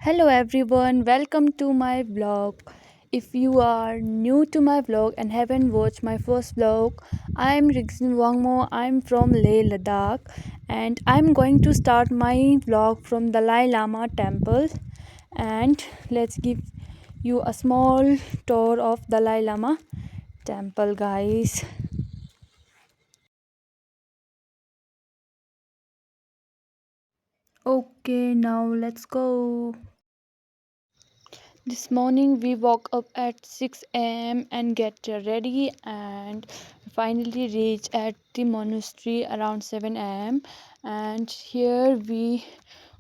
Hello everyone, welcome to my vlog. If you are new to my vlog and haven't watched my first vlog, I'm Rixin Wangmo. I'm from Leh Ladakh and I'm going to start my vlog from the Lama temple, and let's give you a small tour of the Lama temple, guys. Okay, now let's go. This morning we woke up at 6 a.m. and get ready and finally reach at the monastery around 7 a.m. And here we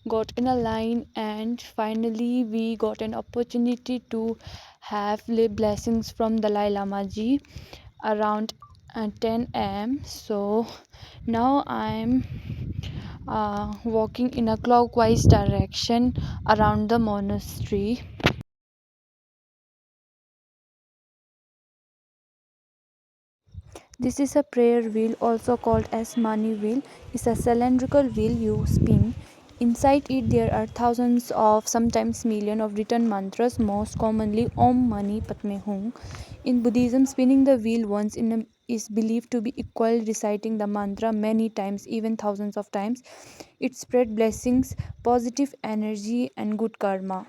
got in a line and finally we got an opportunity to have lay blessings from Dalai Lama ji around 10 a.m. So now I'm walking in a clockwise direction around the monastery. This is a prayer wheel, also called as money wheel. It's a cylindrical wheel you spin. Inside it there are thousands of, sometimes millions of written mantras, most commonly Om Mani Padme Hum. In Buddhism, spinning the wheel once is believed to be equal reciting the mantra many times, even thousands of times. It spread blessings, positive energy and good karma.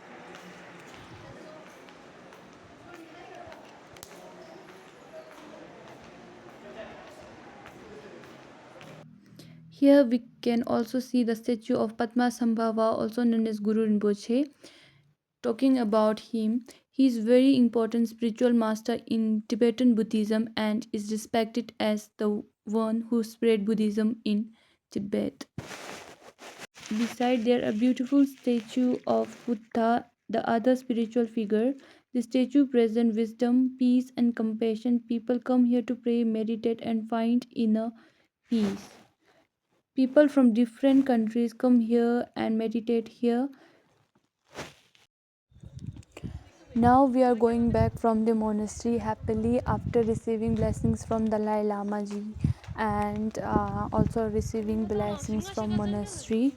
Here we can also see the statue of Padmasambhava, also known as Guru Rinpoche. Talking about him, he is very important spiritual master in Tibetan Buddhism and is respected as the one who spread Buddhism in Tibet. Beside there a beautiful statue of Buddha, the other spiritual figure. The statue presents wisdom, peace and compassion. People come here to pray, meditate and find inner peace. People from different countries come here and meditate here. Now we are going back from the monastery happily after receiving blessings from Dalai Lama ji and also receiving blessings from monastery.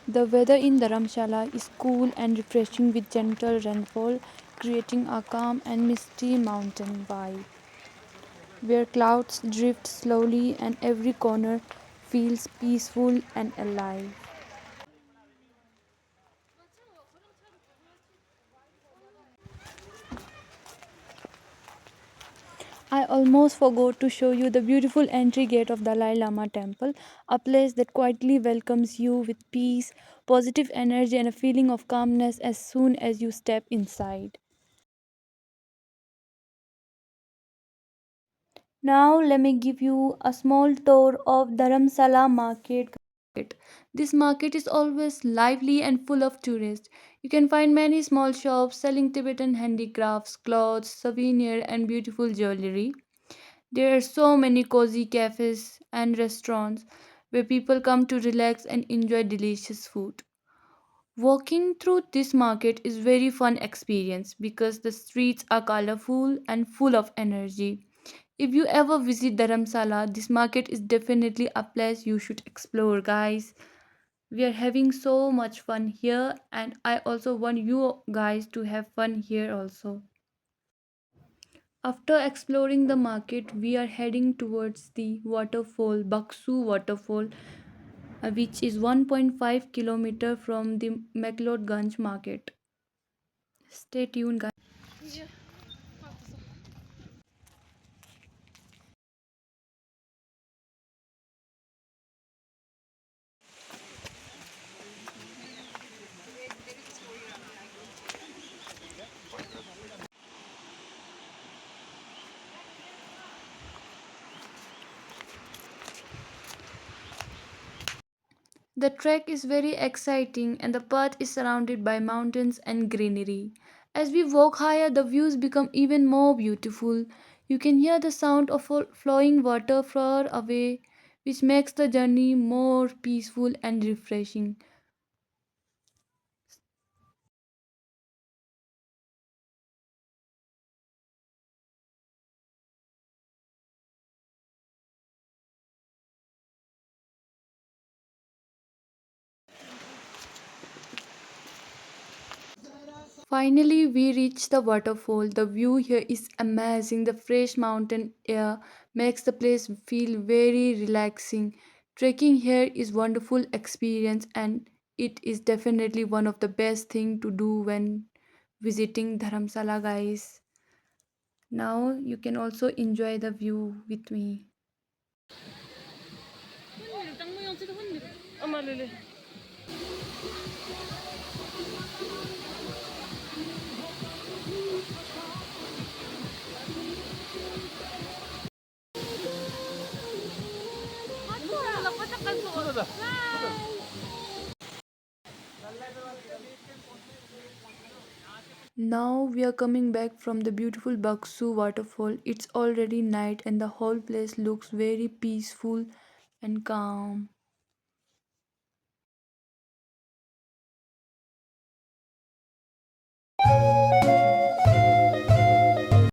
The weather in Dharamshala is cool and refreshing with gentle rainfall, creating a calm and misty mountain vibe, where clouds drift slowly and every corner feels peaceful and alive. I almost forgot to show you the beautiful entry gate of Dalai Lama temple, a place that quietly welcomes you with peace, positive energy, and a feeling of calmness as soon as you step inside. Now, let me give you a small tour of Dharamsala market. This market is always lively and full of tourists. You can find many small shops selling Tibetan handicrafts, clothes, souvenirs, and beautiful jewelry. There are so many cozy cafes and restaurants where people come to relax and enjoy delicious food. Walking through this market is very fun experience because the streets are colorful and full of energy. If you ever visit Dharamsala, this market is definitely a place you should explore, guys. We are having so much fun here, and I also want you guys to have fun here also. After exploring the market, we are heading towards the waterfall, Baksu waterfall, which is 1.5 kilometer from the McLeodganj market. Stay tuned, guys. The trek is very exciting and the path is surrounded by mountains and greenery. As we walk higher, the views become even more beautiful. You can hear the sound of flowing water far away, which makes the journey more peaceful and refreshing. Finally, we reach the waterfall. The view here is amazing. The fresh mountain air makes the place feel very relaxing. Trekking here is wonderful experience and it is definitely one of the best thing to do when visiting Dharamsala, guys. Now you can also enjoy the view with me. Now we are coming back from the beautiful Baksu waterfall. It's already night and the whole place looks very peaceful and calm.